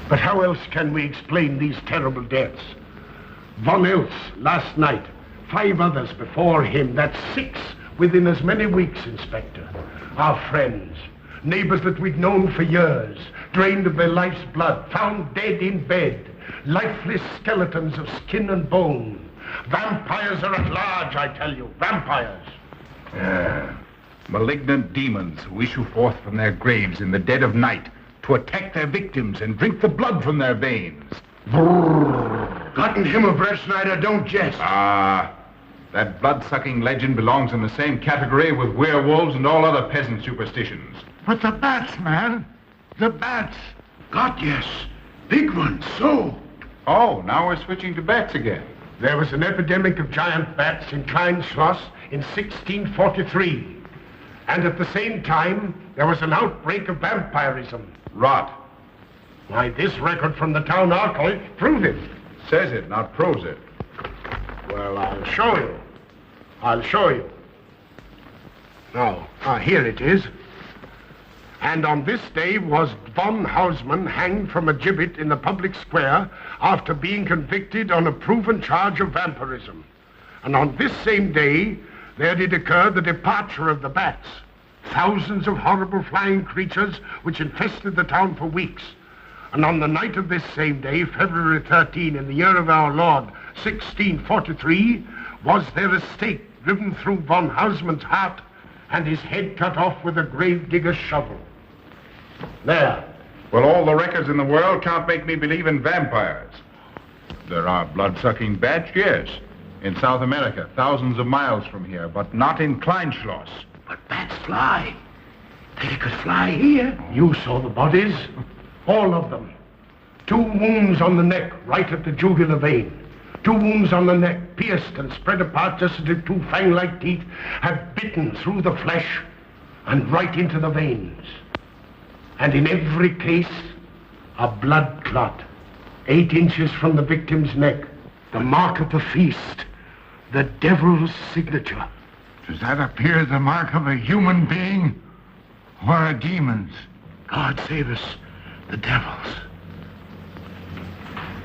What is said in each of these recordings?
But how else can we explain these terrible deaths? Von Elst last night, 5 others before him, that's 6 within as many weeks, Inspector. Our friends, neighbors that we'd known for years, drained of their life's blood, found dead in bed, lifeless skeletons of skin and bone. Vampires are at large, I tell you, vampires. Yeah. Malignant demons who issue forth from their graves in the dead of night to attack their victims and drink the blood from their veins. Brrr. Gotten him a bread, Snyder, don't jest. Ah, that blood-sucking legend belongs in the same category with werewolves and all other peasant superstitions. But the bats, man. The bats. God, yes. Big ones, so. Oh, now we're switching to bats again. There was an epidemic of giant bats in Kleinschloss in 1643. And at the same time, there was an outbreak of vampirism. Rot. Why, this record from the town archive proves it. Says it, not proves it. Well, I'll show you. I'll show you. Now, here it is. And on this day was von Hausmann hanged from a gibbet in the public square after being convicted on a proven charge of vampirism. And on this same day, there did occur the departure of the bats. Thousands of horrible flying creatures which infested the town for weeks. And on the night of this same day, February 13, in the year of our Lord, 1643, was there a stake driven through von Hausmann's heart and his head cut off with a grave digger's shovel. There. Well, all the records in the world can't make me believe in vampires. There are blood-sucking bats, yes. In South America, thousands of miles from here, but not in Kleinschloss. But bats fly. They could fly here. You saw the bodies. All of them. 2 wounds on the neck, right at the jugular vein. 2 wounds on the neck, pierced and spread apart just as if 2 fang-like teeth had bitten through the flesh and right into the veins. And in every case, a blood clot, 8 inches from the victim's neck. The mark of the feast. The devil's signature. Does that appear the mark of a human being or a demon's? God save us, the devil's.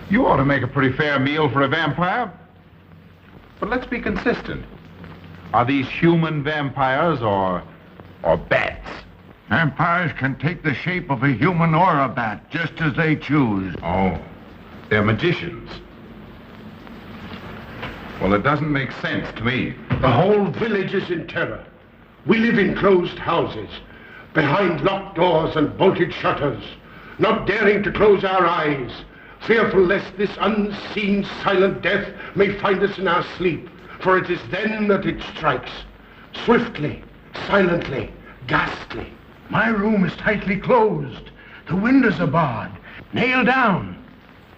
You ought to make a pretty fair meal for a vampire. But let's be consistent. Are these human vampires or bats? Vampires can take the shape of a human or a bat, just as they choose. Oh, they're magicians. Well, it doesn't make sense to me. The whole village is in terror. We live in closed houses, behind locked doors and bolted shutters, not daring to close our eyes, fearful lest this unseen silent death may find us in our sleep, for it is then that it strikes. Swiftly, silently, ghastly. My room is tightly closed. The windows are barred, nailed down.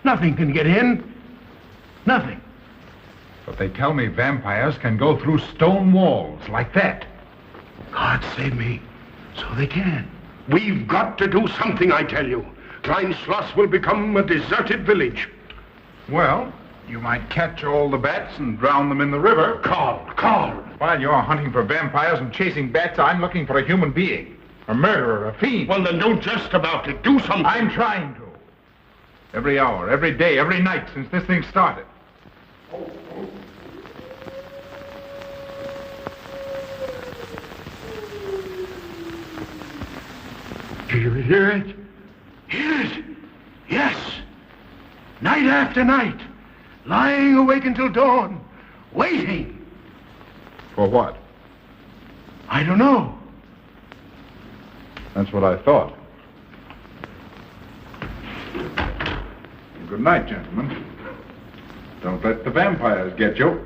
Nothing can get in. Nothing. But they tell me vampires can go through stone walls like that. God save me. So they can. We've got to do something, I tell you. Kleinschloss will become a deserted village. Well, you might catch all the bats and drown them in the river. Carl. While you're hunting for vampires and chasing bats, I'm looking for a human being. A murderer, a fiend. Well, then don't jest about it. Do something. I'm trying to. Every hour, every day, every night since this thing started. Do you hear it? Hear it? Yes. Night after night. Lying awake until dawn. Waiting. For what? I don't know. That's what I thought. Good night, gentlemen. Don't let the vampires get you.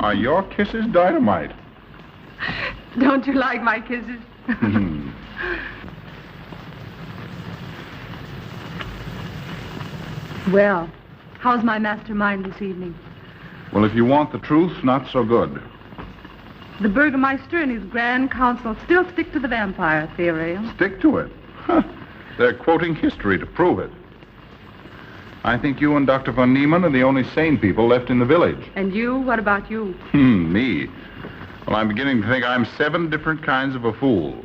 Are your kisses dynamite? Don't you like my kisses? Well, how's my mastermind this evening? Well, if you want the truth, not so good. The Burgermeister and his Grand Council still stick to the vampire theory. Stick to it. Huh. They're quoting history to prove it. I think you and Dr. von Niemann are the only sane people left in the village. And you? What about you? Me? Well, I'm beginning to think I'm 7 different kinds of a fool.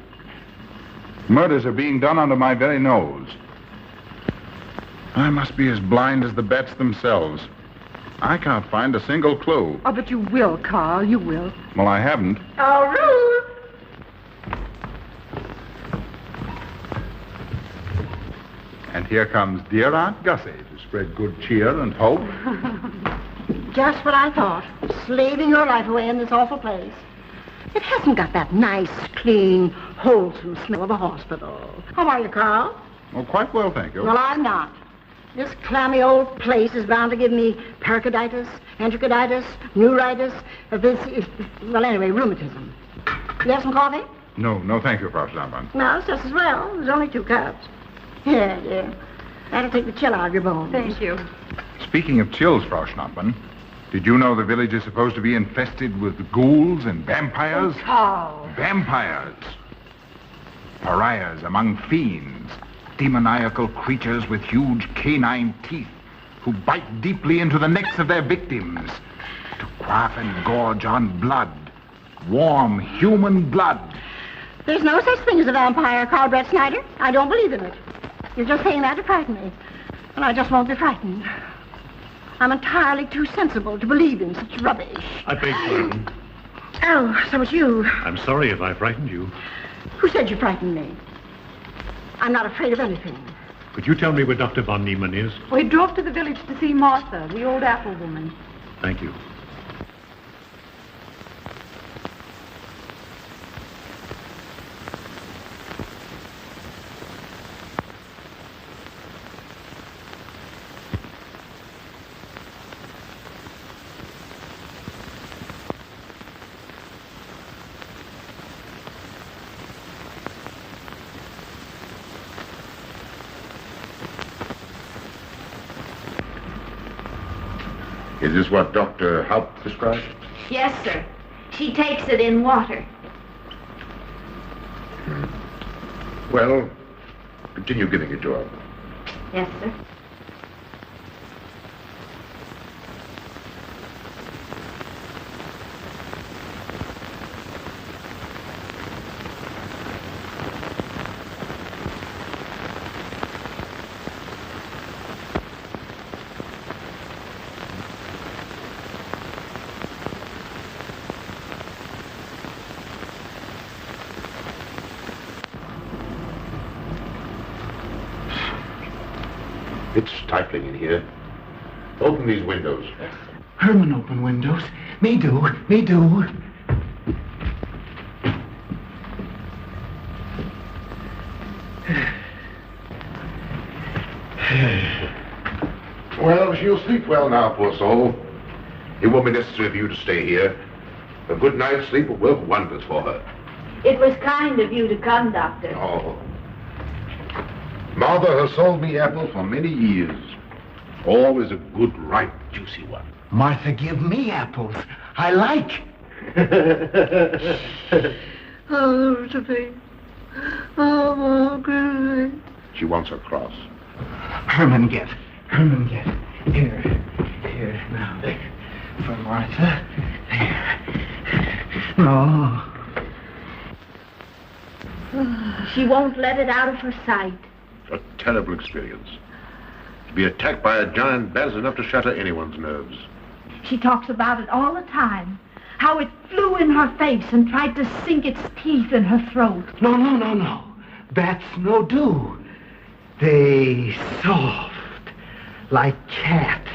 Murders are being done under my very nose. I must be as blind as the bats themselves. I can't find a single clue. Oh, but you will, Carl. You will. Well, I haven't. Oh, Ruth! And here comes dear Aunt Gussie to spread good cheer and hope. Just what I thought. Slaving your life away in this awful place. It hasn't got that nice, clean, wholesome smell of a hospital. How are you, Carl? Oh, quite well, thank you. Well, I'm not. This clammy old place is bound to give me pericarditis, enterocolitis, neuritis, well, anyway, rheumatism. You have some coffee? No, thank you, Frau Stammmann. No, it's just as well. There's only 2 cups. Here. That'll take the chill out of your bones. Thank you. Speaking of chills, Frau Schnappmann, did you know the village is supposed to be infested with ghouls and vampires? Oh, Carl. Vampires. Pariahs among fiends. Demoniacal creatures with huge canine teeth who bite deeply into the necks of their victims to quaff and gorge on blood. Warm human blood. There's no such thing as a vampire, Carl Brett Snyder. I don't believe in it. You're just saying that to frighten me. And I just won't be frightened. I'm entirely too sensible to believe in such rubbish. I beg pardon. Oh, so it's you. I'm sorry if I frightened you. Who said you frightened me? I'm not afraid of anything. Could you tell me where Dr. von Niemann is? We drove to the village to see Martha, the old apple woman. Thank you. Is this what Dr. Haupt prescribed? Yes, sir. She takes it in water. Well, continue giving it to her. Yes, sir. It's stifling in here. Open these windows. Herman open windows. Me do. Well, she'll sleep well now, poor soul. It won't be necessary for you to stay here. A good night's sleep will work wonders for her. It was kind of you to come, Doctor. Oh. Mother has sold me apples for many years. Always a good, ripe, juicy one. Martha give me apples. I like. Oh, Sophie. Oh, Margaret. She wants her cross. Herman get. Here. Now, there. For Martha. There. No. She won't let it out of her sight. A terrible experience. To be attacked by a giant bat is enough to shatter anyone's nerves. She talks about it all the time. How it flew in her face and tried to sink its teeth in her throat. No. Bats no do. They soft, like cat.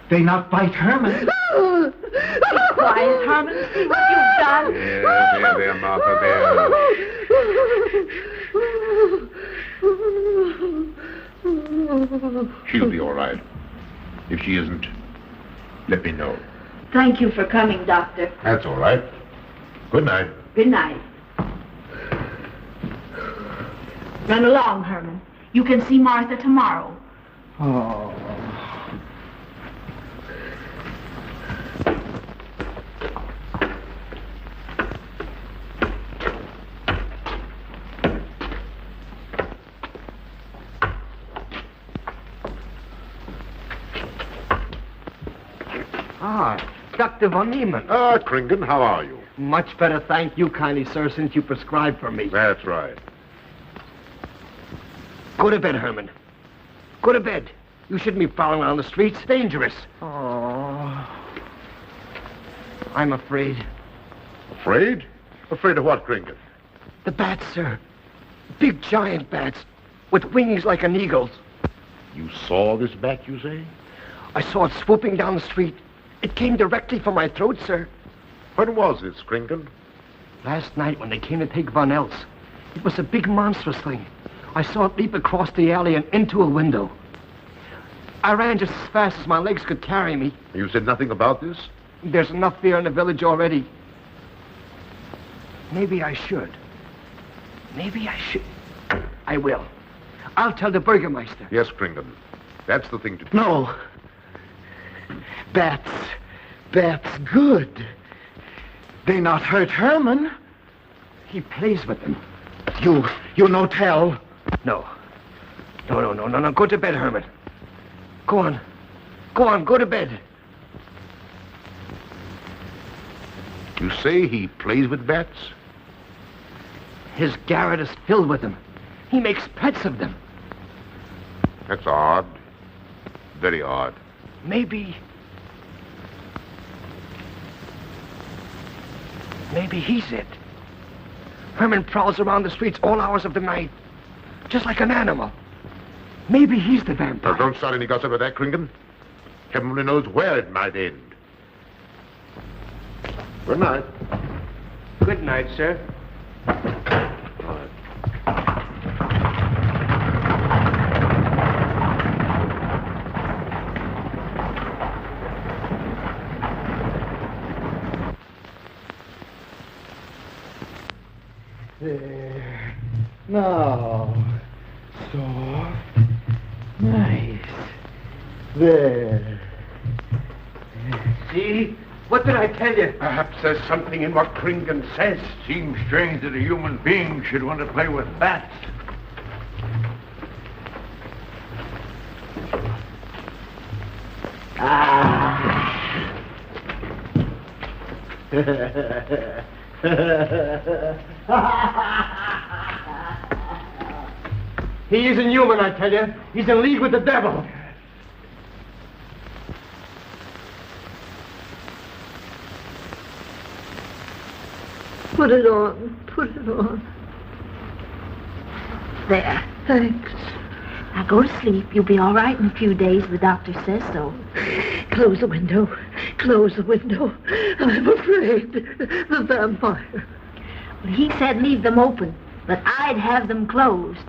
They not bite Herman. Be quiet, Herman. See what you've done. There, Martha, there. She'll be all right. If she isn't, let me know. Thank you for coming, Doctor. That's all right. Good night. Good night. Run along, Herman. You can see Martha tomorrow. Oh. Dr. Von Niemann. Kringen, how are you? Much better, thank you kindly, sir, since you prescribed for me. That's right. Go to bed, Herman. Go to bed. You shouldn't be prowling around the streets. It's dangerous. Oh. I'm afraid. Afraid? Afraid of what, Kringen? The bats, sir. Big, giant bats. With wings like an eagle's. You saw this bat, you say? I saw it swooping down the street. It came directly for my throat, sir. When was this, Kringen? Last night when they came to take Von Else. It was a big monstrous thing. I saw it leap across the alley and into a window. I ran just as fast as my legs could carry me. You said nothing about this? There's enough fear in the village already. Maybe I should. I will. I'll tell the Burgermeister. Yes, Kringen. That's the thing to do. No. Bats good. They not hurt Herman. He plays with them. You no tell. No. Go to bed, Herman. Go on, go to bed. You say he plays with bats? His garret is filled with them. He makes pets of them. That's odd. Very odd. Maybe he's it. Herman prowls around the streets all hours of the night, just like an animal. Maybe he's the vampire. Now, don't start any gossip of that, Kringen. Heaven only knows where it might end. Good night. Good night, sir. There. Now. Soft. Nice. There. See? What did I tell you? Perhaps there's something in what Kringen says. Seems strange that a human being should want to play with bats. He isn't human, I tell you. He's in league with the devil. Put it on. There. Thanks. Now go to sleep. You'll be all right in a few days. The doctor says so. Close the window. I'm afraid. The vampire. Well, he said leave them open, but I'd have them closed.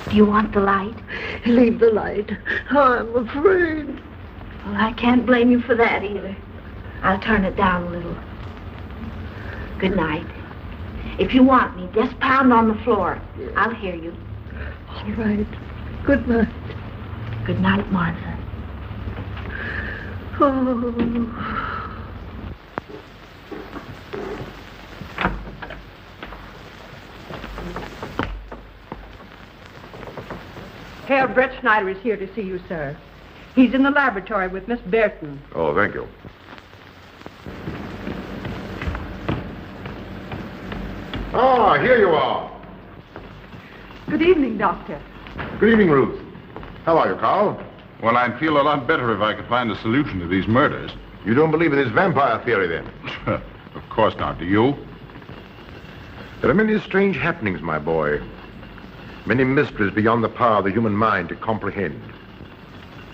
Do you want the light? Leave the light. I'm afraid. Well, I can't blame you for that either. I'll turn it down a little. Good night. If you want me, just pound on the floor. Yes. I'll hear you. All right. Good night. Good night, Martha. Oh. Herr Brett Schneider is here to see you, sir. He's in the laboratory with Miss Burton. Oh, thank you. Ah, here you are. Good evening, Doctor. Good evening, Ruth. How are you, Carl? Well, I'd feel a lot better if I could find a solution to these murders. You don't believe in this vampire theory, then? Of course not. Do you? There are many strange happenings, my boy. Many mysteries beyond the power of the human mind to comprehend.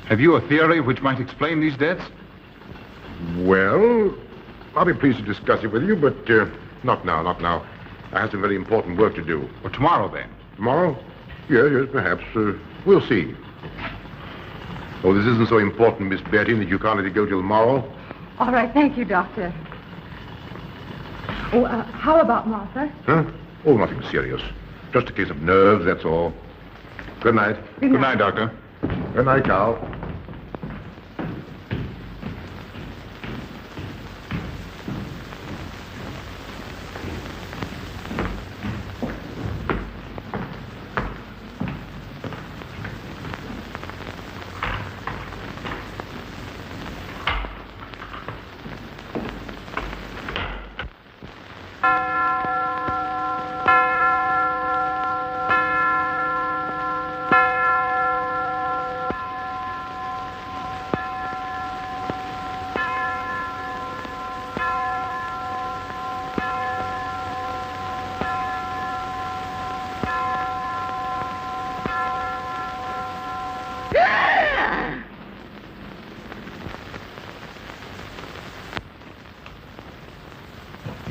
Have you a theory which might explain these deaths? Well, I'll be pleased to discuss it with you, but not now, not now. I have some very important work to do. Well, tomorrow, then. Tomorrow? Yes, perhaps. We'll see. Oh, this isn't so important, Miss Betty, that you can't let it go till tomorrow. All right, thank you, Doctor. Oh, how about Martha? Huh? Oh, nothing serious. Just a case of nerves, that's all. Good night. Good night, Doctor. Good night, Carl.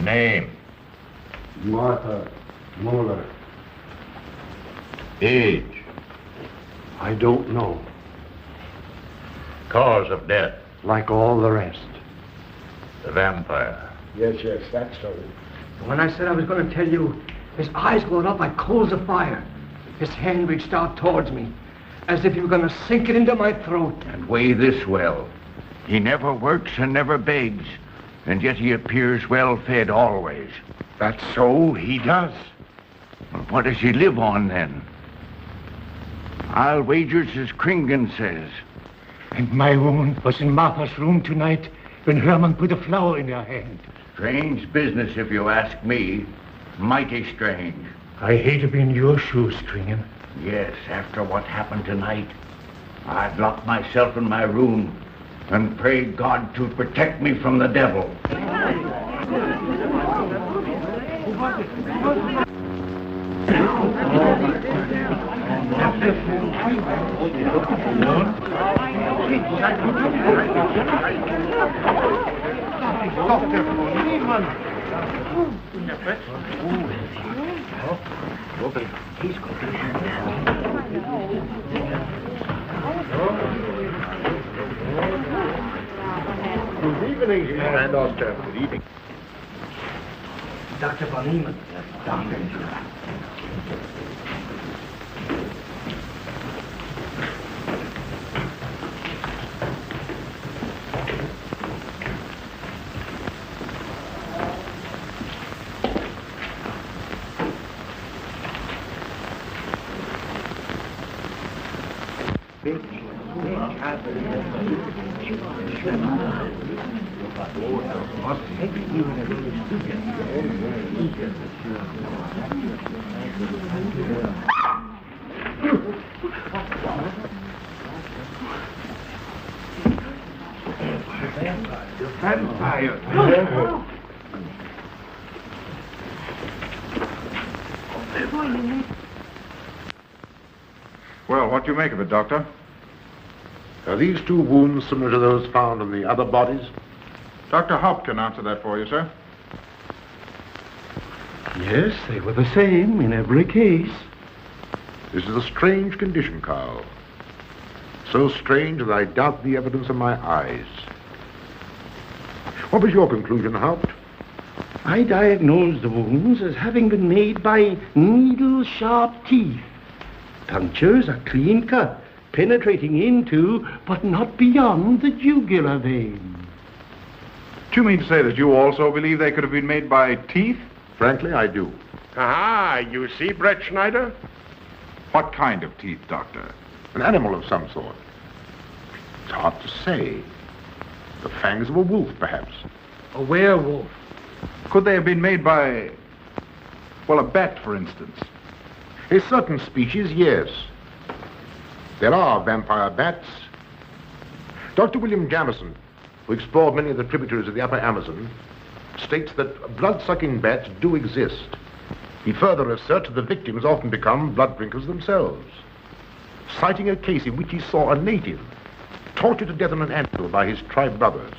Name? Martha Muller. Age? I don't know. Cause of death? Like all the rest. The vampire. Yes, that's so. When I said I was going to tell you, his eyes glowed up like coals of fire. His hand reached out towards me, as if he were going to sink it into my throat. And weigh this well. He never works and never begs, and yet he appears well-fed always. That's so, he does. Well, what does he live on, then? I'll wager it's as Kringen says. And my woman was in Martha's room tonight when Herman put a flower in her hand. Strange business, if you ask me. Mighty strange. I hate to be in your shoes, Kringen. Yes, after what happened tonight, I'd lock myself in my room and pray God to protect me from the devil. Good evening, and Doctor. Good evening. Dr. von Niemann. Doctor. Vampire. Well, what do you make of it, Doctor? Are these two wounds similar to those found in the other bodies? Dr. Haupt can answer that for you, sir. Yes, they were the same in every case. This is a strange condition, Carl. So strange that I doubt the evidence of my eyes. What was your conclusion, Haupt? I diagnosed the wounds as having been made by needle-sharp teeth. Punctures are clean cut, penetrating into, but not beyond, the jugular vein. Do you mean to say that you also believe they could have been made by teeth? Frankly, I do. Ah, you see, Brett Schneider? What kind of teeth, Doctor? An animal of some sort. It's hard to say. The fangs of a wolf, perhaps. A werewolf. Could they have been made by, well, a bat, for instance? A certain species, yes. There are vampire bats. Dr. William Jamison, who explored many of the tributaries of the upper Amazon, states that blood-sucking bats do exist. He further asserts that the victims often become blood drinkers themselves, citing a case in which he saw a native tortured to death on an anthill by his tribe brothers.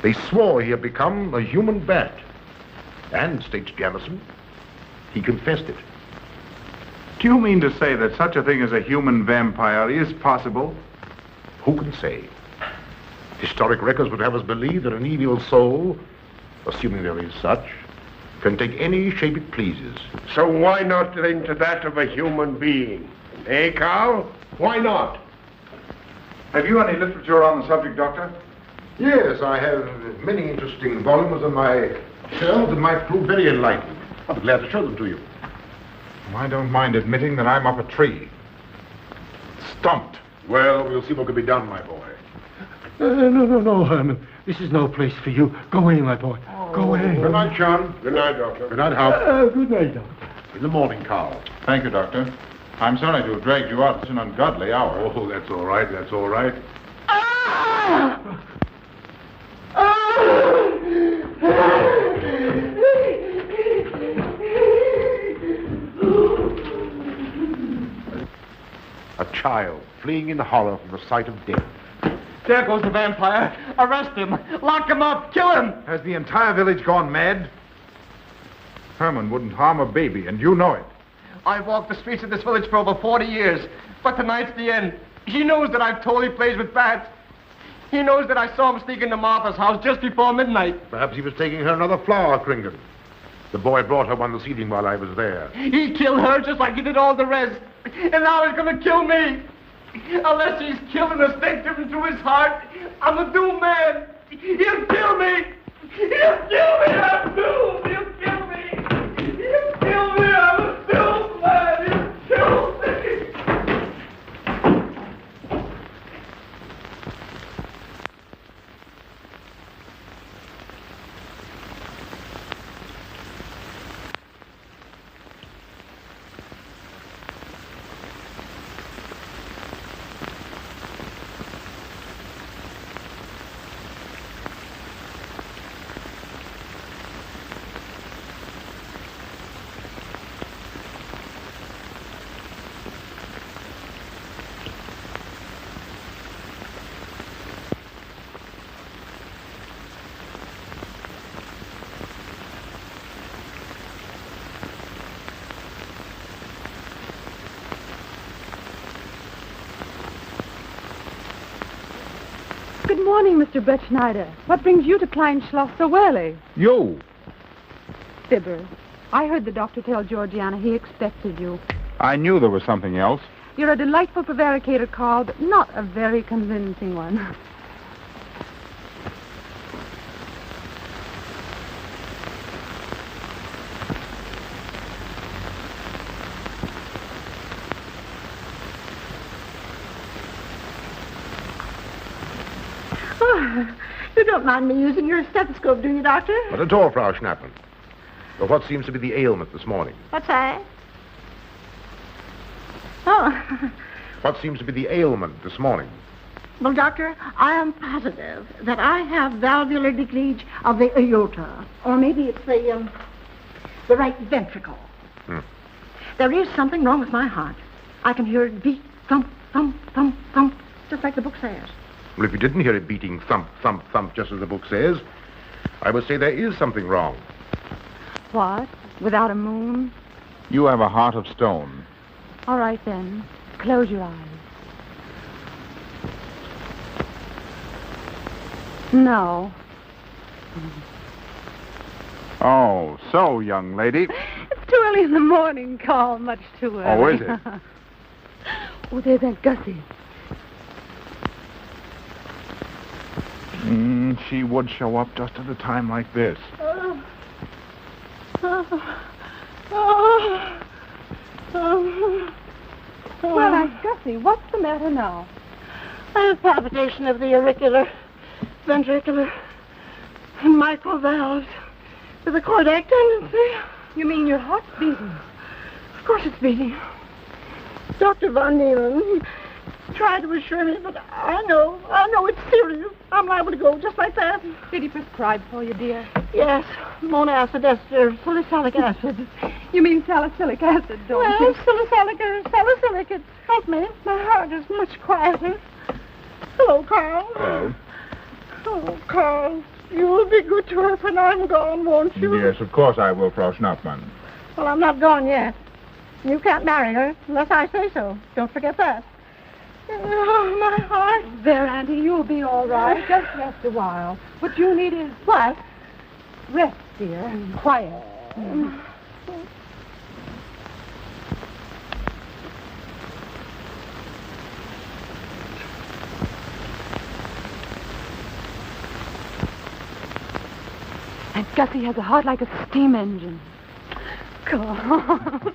They swore he had become a human bat, and, states Jamison, he confessed it. Do you mean to say that such a thing as a human vampire is possible? Who can say? Historic records would have us believe that an evil soul, assuming there is such, can take any shape it pleases. So why not into that of a human being? Eh, Carl? Why not? Have you any literature on the subject, Doctor? Yes, I have many interesting volumes on my shelves that might prove very enlightening. I'll be glad to show them to you. I don't mind admitting that I'm up a tree. Stumped. Well, we'll see what can be done, my boy. No, Herman. This is no place for you. Go away, my boy. Go away. Good night, John. Good night, Doctor. Good night, Hal. Good night, Doctor. In the morning, Carl. Thank you, Doctor. I'm sorry to have dragged you out at an ungodly hour. Oh, that's all right. That's all right. A child fleeing in horror from the sight of death. There goes the vampire. Arrest him. Lock him up. Kill him. Has the entire village gone mad? Herman wouldn't harm a baby, and you know it. I've walked the streets of this village for over 40 years, but tonight's the end. He knows that I've told he plays with bats. He knows that I saw him sneak into Martha's house just before midnight. Perhaps he was taking her another flower, Kringan. The boy brought her one this evening while I was there. He killed her just like he did all the rest. And now he's going to kill me. Unless he's killed and a stake driven through his heart, I'm a doomed man. He'll kill me. He'll kill me. I'm doomed. He'll kill me. He'll kill me. I'm a doomed man. He'll kill me. Good morning, Mr. Brett Schneider. What brings you to Kleinschloss so early? You. Fibber, I heard the doctor tell Georgiana he expected you. I knew there was something else. You're a delightful prevaricator, Carl, but not a very convincing one. You don't mind me using your stethoscope, do you, Doctor? Not at all, Frau Schnappen. But what seems to be the ailment this morning? What's that? Oh. What seems to be the ailment this morning? Well, Doctor, I am positive that I have valvular leakage of the aorta. Or maybe it's the right ventricle. There is something wrong with my heart. I can hear it beat, thump, thump, thump, thump, just like the book says. Well, if you didn't hear it beating thump, thump, thump, just as the book says, I would say there is something wrong. What? Without a moon? You have a heart of stone. All right, then. Close your eyes. No. Oh, so, young lady. It's too early in the morning, Carl. Much too early. Oh, is it? Oh, there's Aunt Gussie. She would show up just at a time like this. Well, Aunt Gussie, what's the matter now? I have palpitation of the auricular, ventricular, and mitral valves with a cardiac tendency. You mean your heart's beating? Of course it's beating. Dr. Von Neelan tried to assure me, but I know it's serious. I'm liable to go just like that. Did he prescribe for you, dear? Yes, monacid ester, salicylic acid. You mean salicylic acid, don't Well, you? salicylic, it helped me. My heart is much quieter. Hello, Carl. Hello. Oh, Carl, you'll be good to her when I'm gone, won't you? Yes, of course I will, Frau Schnappmann. Well, I'm not gone yet. You can't marry her unless I say so. Don't forget that. Oh, my heart. There, Auntie, you'll be all right. Just rest a while. What you need is... What? Rest, dear, and quiet. Aunt Gussie has a heart like a steam engine. Go on.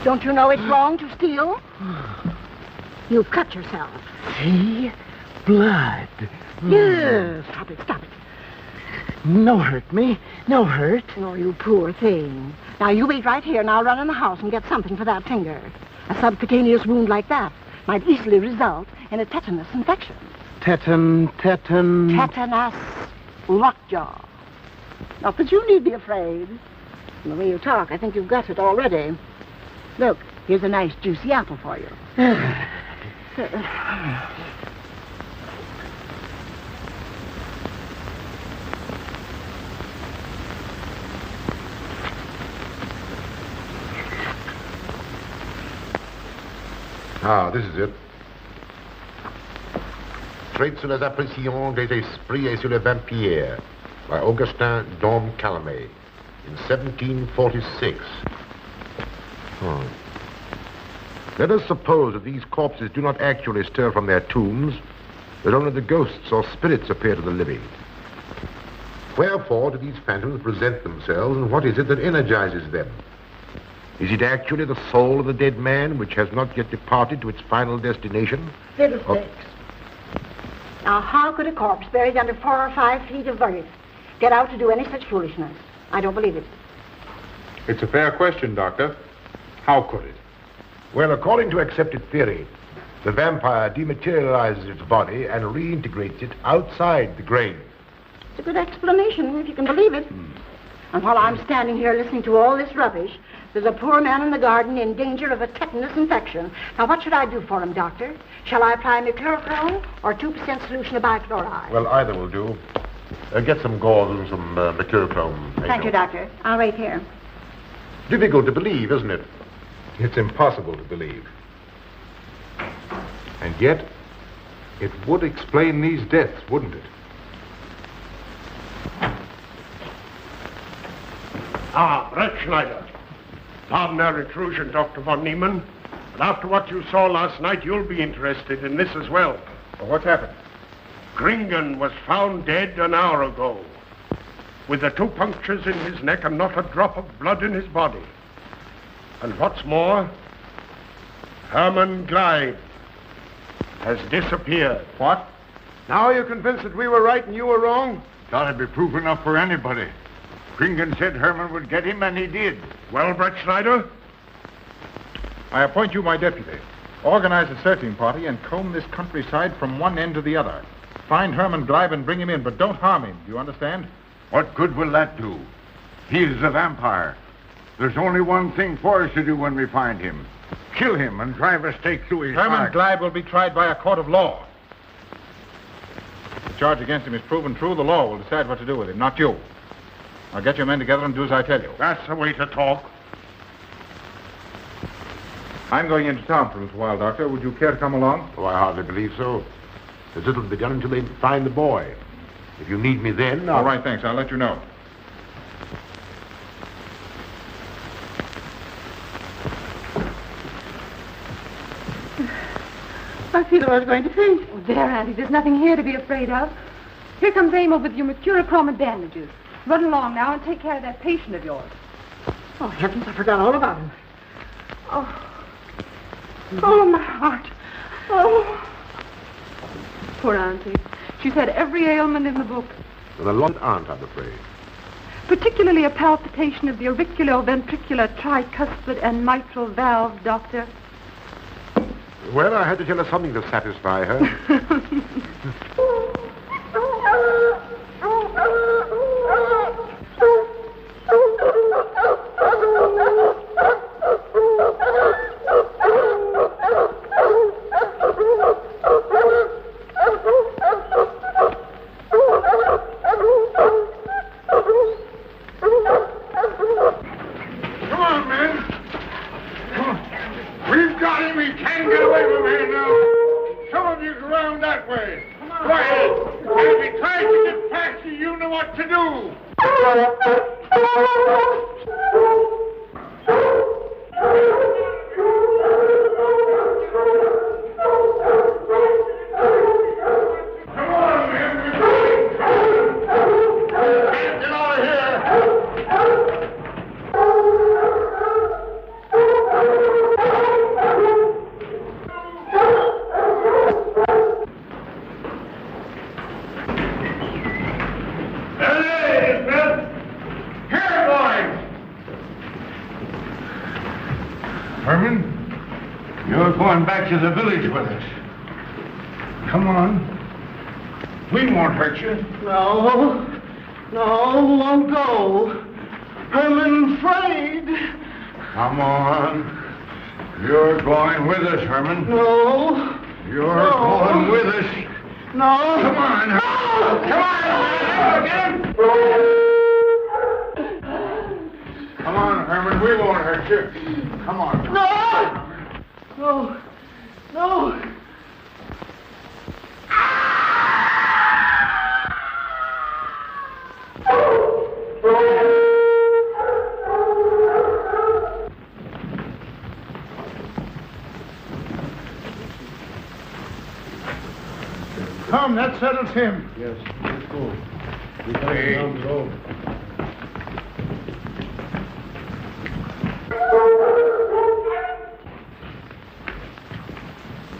Don't you know it's wrong to steal? You've cut yourself. See? Blood. Yes. Stop it. No hurt me. No hurt. Oh, you poor thing. Now, you wait right here, and I'll run in the house and get something for that finger. A subcutaneous wound like that might easily result in a tetanus infection. Tetanus. Lockjaw. Not that you need be afraid. From the way you talk, I think you've got it already. Look, here's a nice juicy apple for you. This is it. Traits sur les apparitions des esprits et sur les vampires by Augustin Dom Calame in 1746. Let us suppose that these corpses do not actually stir from their tombs, that only the ghosts or spirits appear to the living. Wherefore do these phantoms present themselves, and what is it that energizes them? Is it actually the soul of the dead man which has not yet departed to its final destination? Fiddlesticks. Now, how could a corpse buried under 4 or 5 feet of earth get out to do any such foolishness? I don't believe it. It's a fair question, Doctor. How could it? Well, according to accepted theory, the vampire dematerializes its body and reintegrates it outside the grave. It's a good explanation, if you can believe it. And while I'm standing here listening to all this rubbish, there's a poor man in the garden in danger of a tetanus infection. Now, what should I do for him, Doctor? Shall I apply mercurochrome or 2% solution of bichloride? Well, either will do. Get some gauze and some mercurochrome. Thank you, Doctor. I'll wait here. Difficult to believe, isn't it? It's impossible to believe. And yet, it would explain these deaths, wouldn't it? Brett Schneider. Pardon our intrusion, Dr. von Niemann. But after what you saw last night, you'll be interested in this as well. Well, what's happened? Gringen was found dead an hour ago, with the 2 punctures in his neck and not a drop of blood in his body. And what's more, Herman Gleib has disappeared. What? Now you're convinced that we were right and you were wrong? Gotta be proof enough for anybody. Kringen said Herman would get him, and he did. Well, Brett Schneider? I appoint you my deputy. Organize a searching party and comb this countryside from one end to the other. Find Herman Gleib and bring him in, but don't harm him. Do you understand? What good will that do? He is a vampire. There's only one thing for us to do when we find him. Kill him and drive a stake through his Herman heart. Gleib will be tried by a court of law. If the charge against him is proven true, the law will decide what to do with him, not you. Now get your men together and do as I tell you. That's the way to talk. I'm going into town for a little while, Doctor. Would you care to come along? Oh, I hardly believe so. There's little to be done until they find the boy. If you need me then, All right, thanks. I'll let you know. I feel I was going to faint. Oh, there, Auntie. There's nothing here to be afraid of. Here comes Emil with your mercurochrome and bandages. Run along now and take care of that patient of yours. Oh, heavens, I forgot all about him. Oh, my heart. Oh. Poor Auntie. She's had every ailment in the book. And a lot aren't, I'm afraid. Particularly a palpitation of the auriculoventricular, tricuspid, and mitral valve, Doctor. Well, I had to tell her something to satisfy her. Come on, men. Come on. We've got him. He can't get away from here now. Some of you go around that way. Go ahead. And if he tries to get past you, you know what to do. Come on, men. Get out of here. Herman, you're going back to the village with us. Come on. We won't hurt you. No, won't go. Herman afraid. Come on. You're going with us, Herman. No. You're going with us. No. Come on. No. Come on, get him. Come on, Herman. We won't hurt you. Come on. No. Come, that settles him. Yes, let's go. We're Hey. down the road.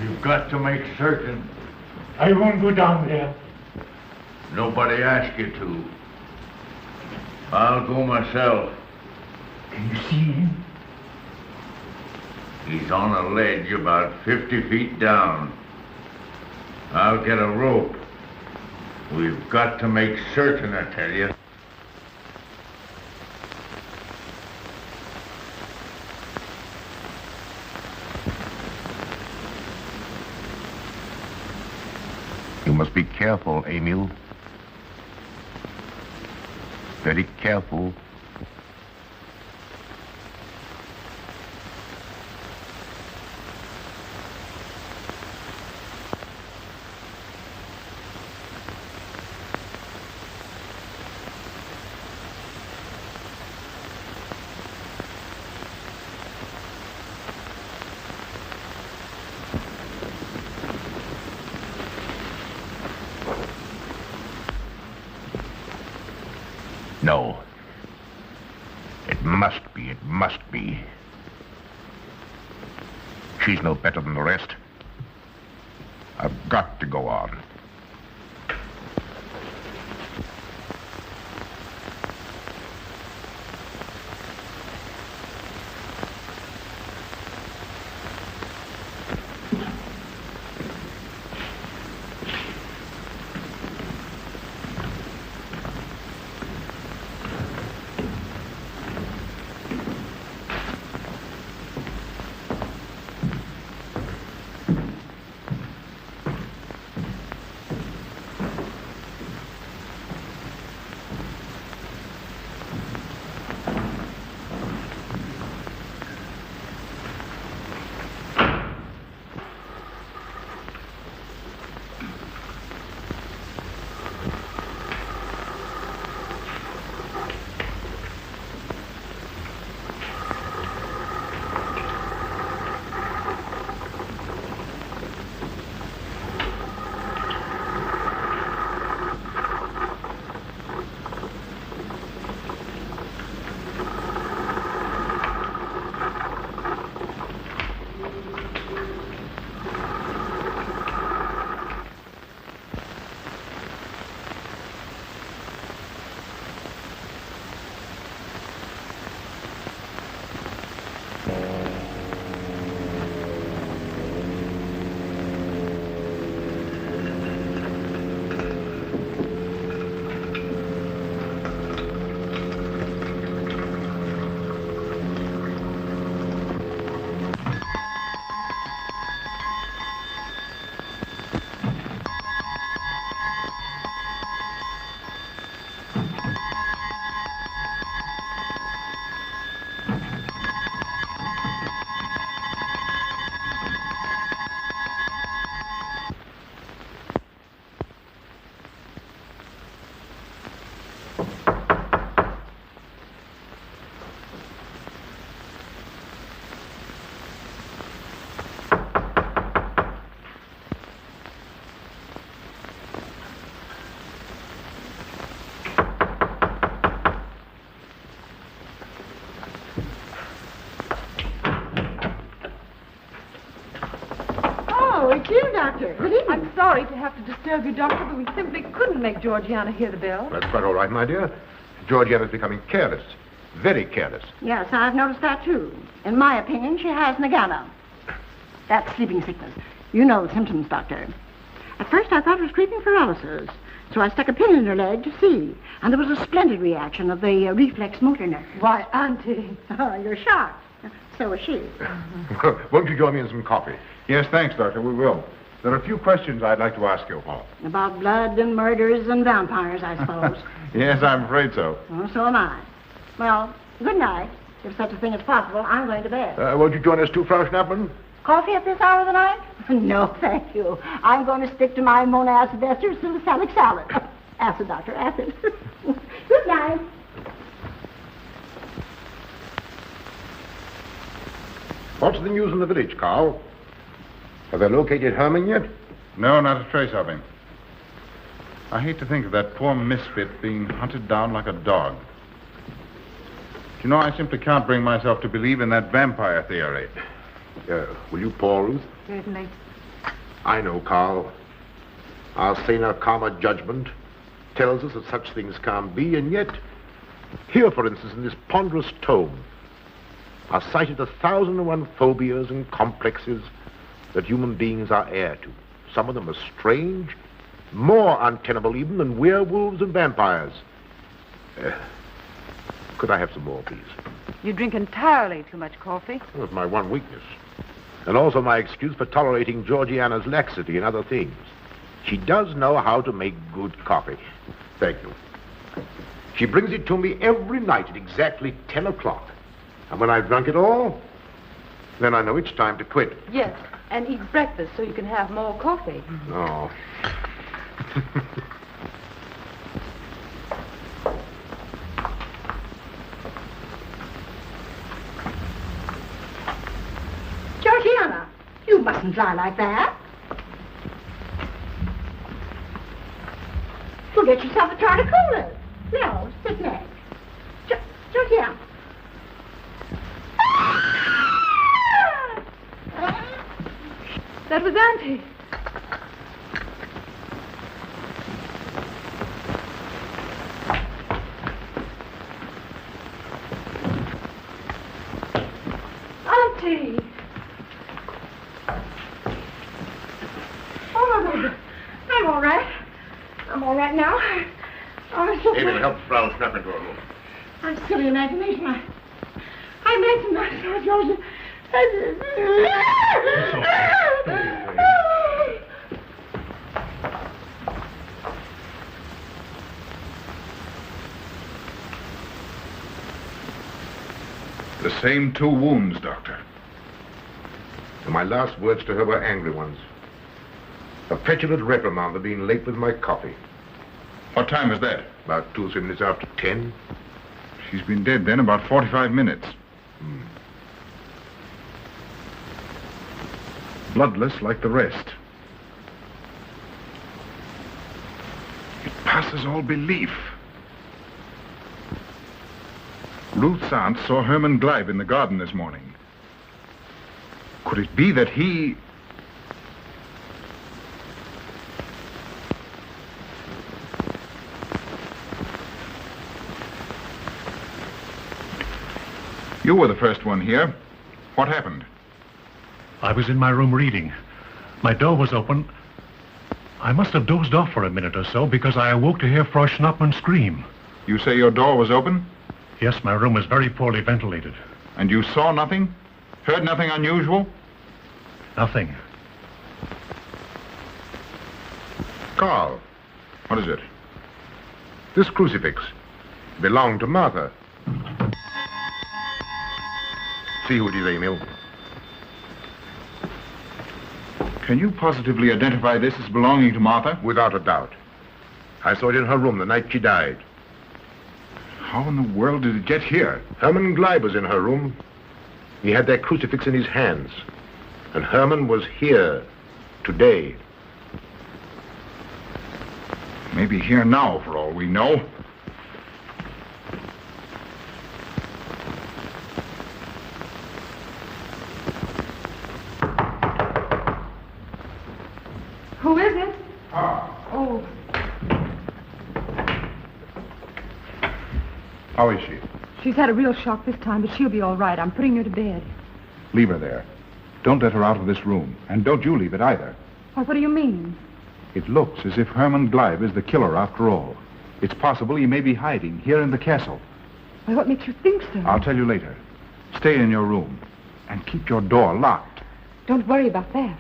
You've got to make certain. I won't go down there. Nobody asked you to. I'll go myself. Can you see him? He's on a ledge about 50 feet down. I'll get a rope. We've got to make certain, I tell you. You must be careful, Emil. Very careful. No. It must be. She's no better than the rest. I've got to go on. sorry to have to disturb you, Doctor, but we simply couldn't make Georgiana hear the bell. That's quite all right, my dear. Georgiana's becoming careless. Very careless. Yes, I've noticed that, too. In my opinion, she has Nagana. That's sleeping sickness. You know the symptoms, Doctor. At first, I thought it was creeping paralysis, so I stuck a pin in her leg to see, and there was a splendid reaction of the reflex motor nerve. Why, Auntie. Oh, you're shocked. So was she. Won't you join me in some coffee? Yes, thanks, Doctor. We will. There are a few questions I'd like to ask you, Paul. About blood and murders and vampires, I suppose. Yes, I'm afraid so. Oh, so am I. Well, good night. If such a thing is possible, I'm going to bed. Won't you join us too, Frau Schnappmann? Coffee at this hour of the night? No, thank you. I'm going to stick to my monoacid ester salicylic salad. Acid, Doctor, acid. Good night. What's the news in the village, Carl? Have they located Herman yet? No, not a trace of him. I hate to think of that poor misfit being hunted down like a dog. You know, I simply can't bring myself to believe in that vampire theory. Will you pour, Ruth? Certainly. I know, Carl. Our saner, calmer judgment tells us that such things can't be, and yet, here, for instance, in this ponderous tome, are cited 1,001 phobias and complexes that human beings are heir to. Some of them are strange, more untenable even than werewolves and vampires. Could I have some more, please? You drink entirely too much coffee. That's my one weakness. And also my excuse for tolerating Georgiana's laxity and other things. She does know how to make good coffee. Thank you. She brings it to me every night at exactly 10 o'clock. And when I've drunk it all, then I know it's time to quit. Yes, and eat breakfast so you can have more coffee. Oh. Georgiana, you mustn't lie like that. You'll get yourself a jar to cool it. No, sit next. Georgiana. That was Auntie. Auntie. Oh, I'm all right. I'm all right now. David, help Frau Schnappmann to her room. I'm silly imagination. I imagine myself, Georgia. The same 2 wounds, Doctor. And my last words to her were angry ones. A petulant reprimand for being late with my coffee. What time is that? About 2 or 3 minutes after 10. She's been dead then about 45 minutes. Bloodless like the rest. It passes all belief. Ruth's aunt saw Herman Gleib in the garden this morning. Could it be that he... You were the first one here. What happened? I was in my room reading. My door was open. I must have dozed off for a minute or so because I awoke to hear Frau Schnappmann scream. You say your door was open? Yes, my room was very poorly ventilated. And you saw nothing? Heard nothing unusual? Nothing. Carl. What is it? This crucifix belonged to Martha. See who it is, Emil. Can you positively identify this as belonging to Martha? Without a doubt. I saw it in her room the night she died. How in the world did it get here? Herman Gleib was in her room. He had that crucifix in his hands. And Herman was here today. Maybe here now, for all we know. Who is it? How is she? She's had a real shock this time, but she'll be all right. I'm putting her to bed. Leave her there. Don't let her out of this room. And don't you leave it either. What do you mean? It looks as if Herman Gleib is the killer after all. It's possible he may be hiding here in the castle. Why, what makes you think so? I'll tell you later. Stay in your room and keep your door locked. Don't worry about that.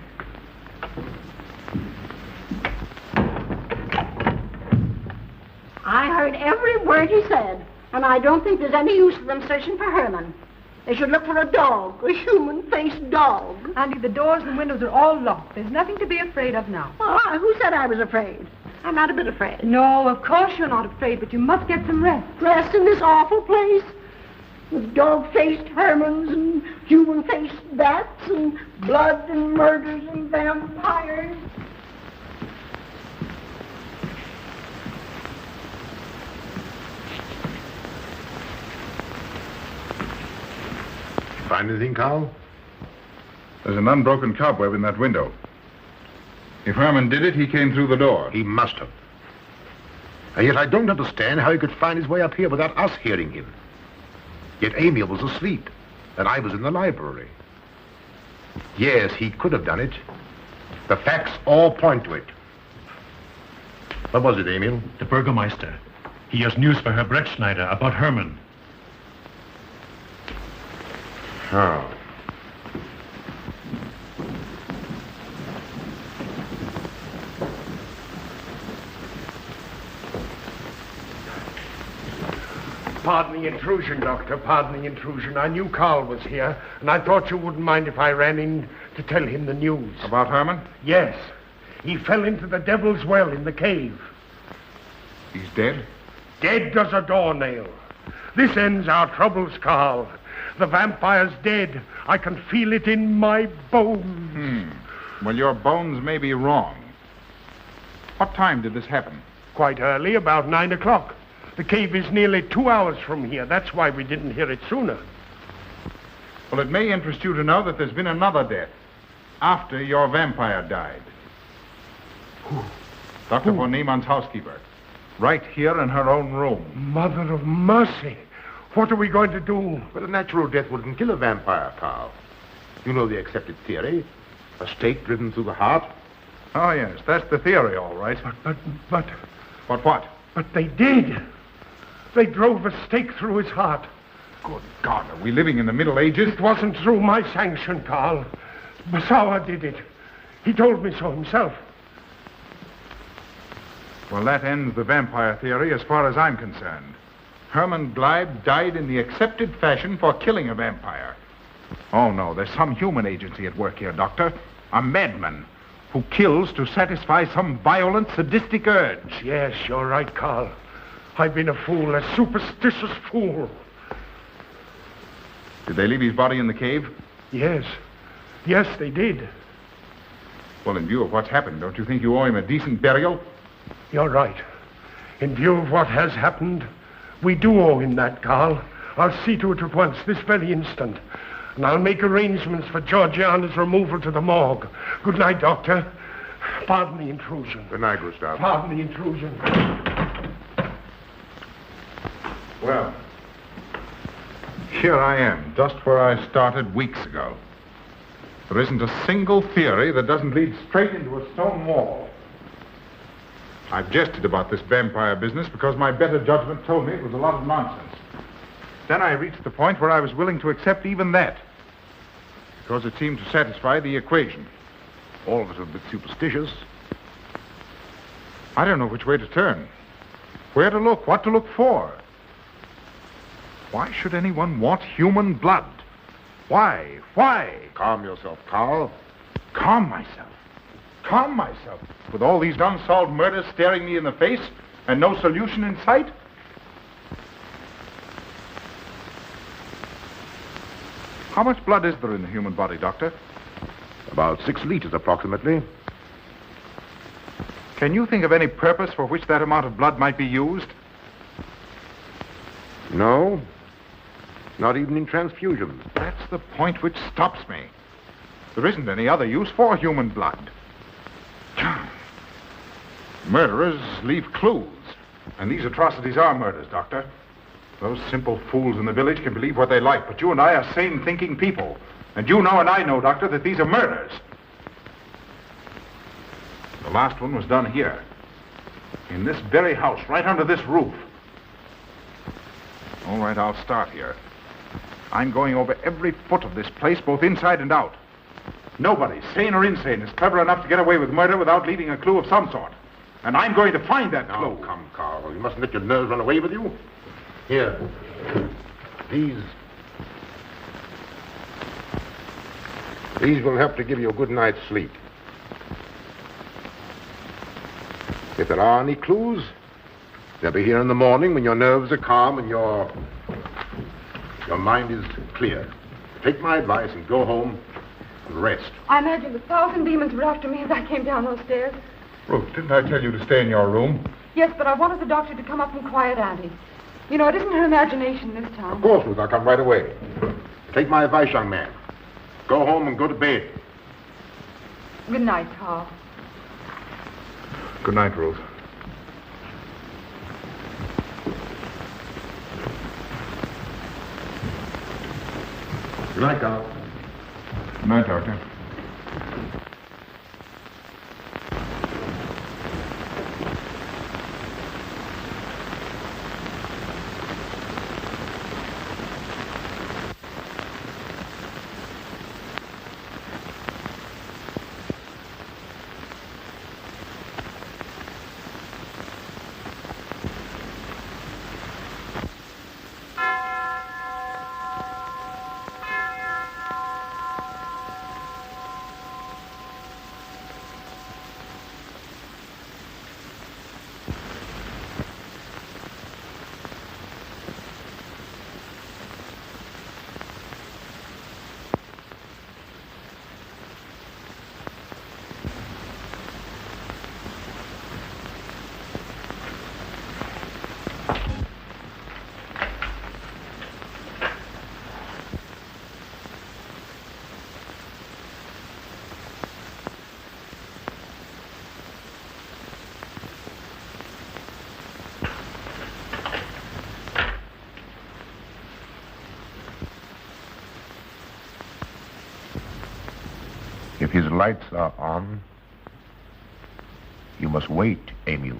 I heard every word he said, and I don't think there's any use for them searching for Herman. They should look for a dog, a human-faced dog. Andy, the doors and windows are all locked. There's nothing to be afraid of now. Well, who said I was afraid? I'm not a bit afraid. No, of course you're not afraid, but you must get some rest. Rest in this awful place? With dog-faced Hermans and human-faced bats and blood and murders and vampires. Find anything, Carl? There's an unbroken cobweb in that window. If Herman did it, he came through the door. He must have. And yet I don't understand how he could find his way up here without us hearing him. Yet Amy was asleep, and I was in the library. Yes, he could have done it. The facts all point to it. What was it, Emil? The Burgermeister. He has news for Herr Brettschneider about Herman. Oh. Pardon the intrusion, Doctor. Pardon the intrusion. I knew Carl was here, and I thought you wouldn't mind if I ran in to tell him the news. About Herman? Yes. He fell into the Devil's Well in the cave. He's dead? Dead as a doornail. This ends our troubles, Carl. The vampire's dead. I can feel it in my bones. Well, your bones may be wrong. What time did this happen? Quite early, about 9 o'clock. The cave is nearly 2 hours from here. That's why we didn't hear it sooner. Well, it may interest you to know that there's been another death after your vampire died. Dr. von Niemann's housekeeper. Right here in her own room. Mother of mercy. What are we going to do? Well, a natural death wouldn't kill a vampire, Carl. You know the accepted theory. A stake driven through the heart. Oh, yes, that's the theory, all right. But... But what? But they did. They drove a stake through his heart. Good God, are we living in the Middle Ages? It wasn't through my sanction, Carl. Basawa did it. He told me so himself. Well, that ends the vampire theory as far as I'm concerned. Herman Gleib died in the accepted fashion for killing a vampire. Oh, no, there's some human agency at work here, Doctor. A madman who kills to satisfy some violent, sadistic urge. Yes, you're right, Carl. I've been a fool, a superstitious fool. Did they leave his body in the cave? Yes. Yes, they did. Well, in view of what's happened, don't you think you owe him a decent burial? You're right. In view of what has happened, we do owe him that, Carl. I'll see to it at once, this very instant. And I'll make arrangements for Georgiana's removal to the morgue. Good night, Doctor. Pardon the intrusion. Good night, Gustav. Pardon the intrusion. Well, here I am, just where I started weeks ago. There isn't a single theory that doesn't lead straight into a stone wall. I've jested about this vampire business because my better judgment told me it was a lot of nonsense. Then I reached the point where I was willing to accept even that, because it seemed to satisfy the equation. All of it a bit superstitious. I don't know which way to turn, where to look, what to look for. Why should anyone want human blood? Why? Why? Calm yourself, Carl. Calm myself. Calm myself. With all these unsolved murders staring me in the face and no solution in sight? How much blood is there in the human body, Doctor? About 6 liters, approximately. Can you think of any purpose for which that amount of blood might be used? No. Not even in transfusions. That's the point which stops me. There isn't any other use for human blood. Murderers leave clues. And these atrocities are murders, Doctor. Those simple fools in the village can believe what they like, but you and I are sane, thinking people. And you know and I know, Doctor, that these are murders. The last one was done here. In this very house, right under this roof. All right, I'll start here. I'm going over every foot of this place, both inside and out. Nobody, sane or insane, is clever enough to get away with murder without leaving a clue of some sort. And I'm going to find that clue. Oh, come, Carl. You mustn't let your nerves run away with you. Here. These will help to give you a good night's sleep. If there are any clues, they'll be here in the morning when your nerves are calm and your mind is clear. Take my advice and go home and rest. I imagine 1,000 demons were after me as I came down those stairs. Ruth, didn't I tell you to stay in your room? Yes, but I wanted the doctor to come up and quiet Auntie. You know, it isn't her imagination this time. Of course, Ruth, I'll come right away. Take my advice, young man. Go home and go to bed. Good night, Carl. Good night, Ruth. Good night, Carl. Good night, Doctor. If his lights are on, you must wait, Emil.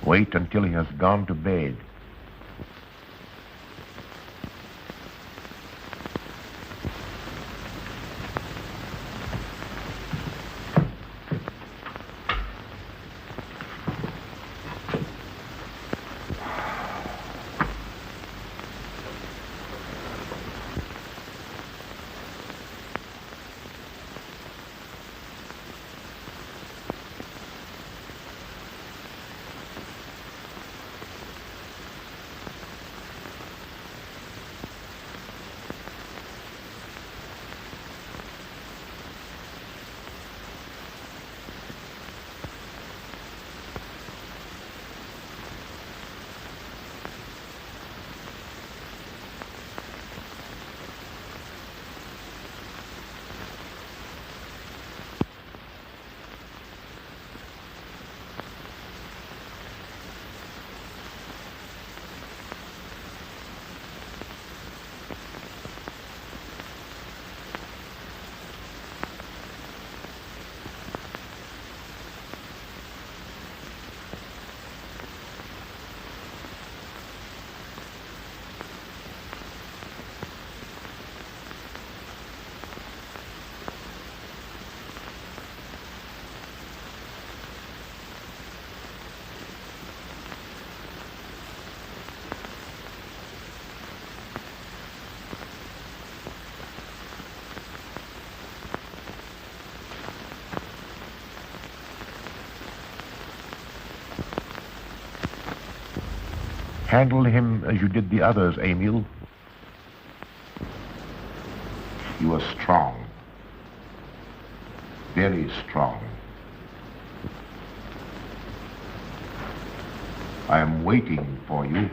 Wait until he has gone to bed. Handle him as you did the others, Emil. You are strong. Very strong. I am waiting for you.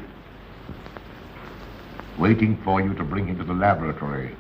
Waiting for you to bring him to the laboratory.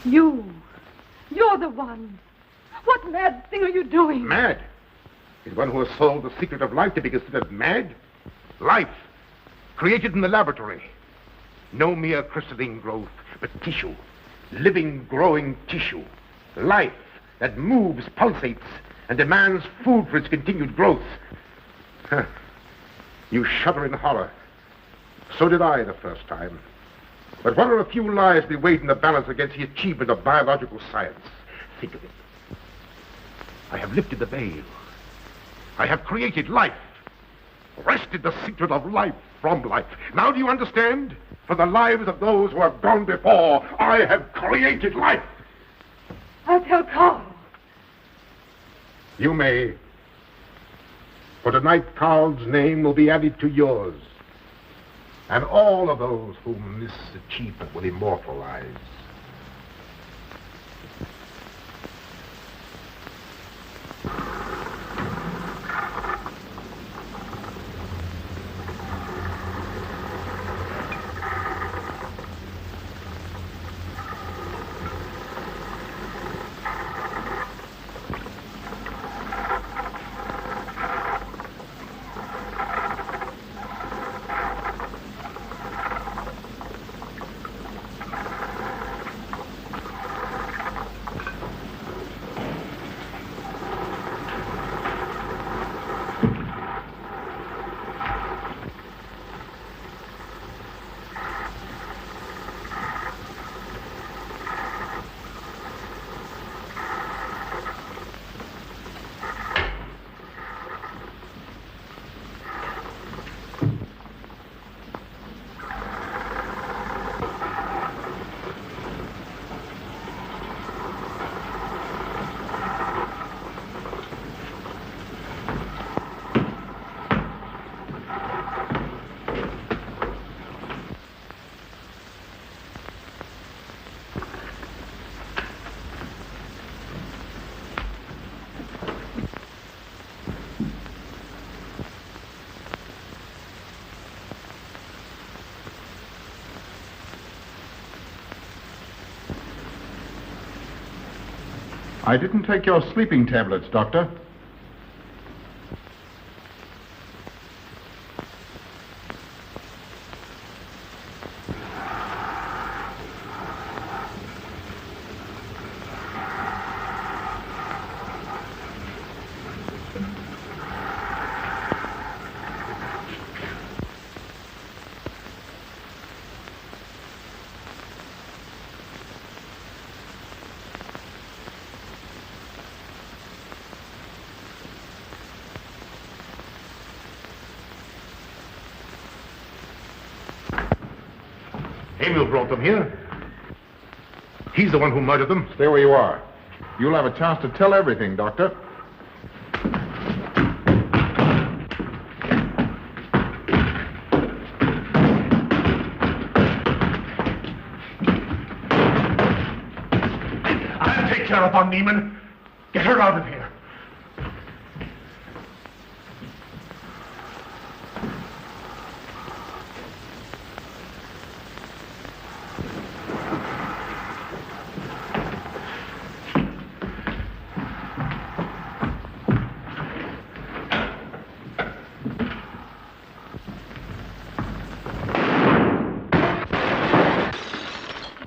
You're the one. What mad thing are you doing? Mad? Is one who has solved the secret of life to be considered mad? Life, created in the laboratory. No mere crystalline growth, but tissue. Living, growing tissue. Life that moves, pulsates, and demands food for its continued growth. Huh. You shudder in horror. So did I the first time. But what are a few lives be weighed in the balance against the achievement of biological science? Think of it. I have lifted the veil. I have created life. Wrested the secret of life from life. Now do you understand? For the lives of those who have gone before, I have created life. I'll tell Carl. You may. For tonight, Carl's name will be added to yours. And all of those whom this achievement will immortalize. I didn't take your sleeping tablets, Doctor. Emil brought them here. He's the one who murdered them. Stay where you are. You'll have a chance to tell everything, Doctor. I'll take care of Von Niemann. Get her out of here.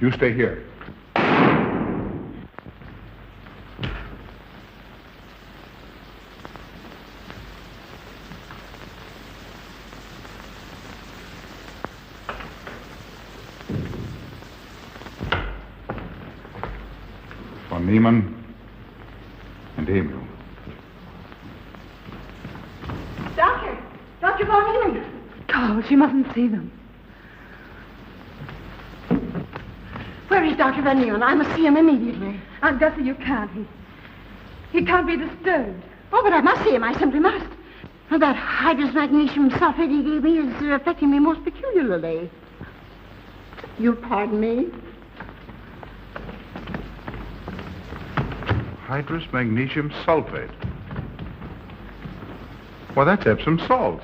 You stay here. Von Niemann and Emil. Doctor! Dr. Von Niemann! Carl, she mustn't see them. Where is Dr. Von Niemann? I must see him immediately. Aunt Gussie, you can't. He can't be disturbed. Oh, but I must see him. I simply must. That hydrous magnesium sulfate he gave me is affecting me most peculiarly. You'll pardon me? Hydrous magnesium sulfate. Why, that's Epsom salts.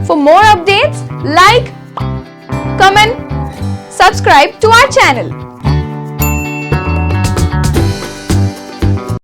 For more updates, like, comment, subscribe to our channel.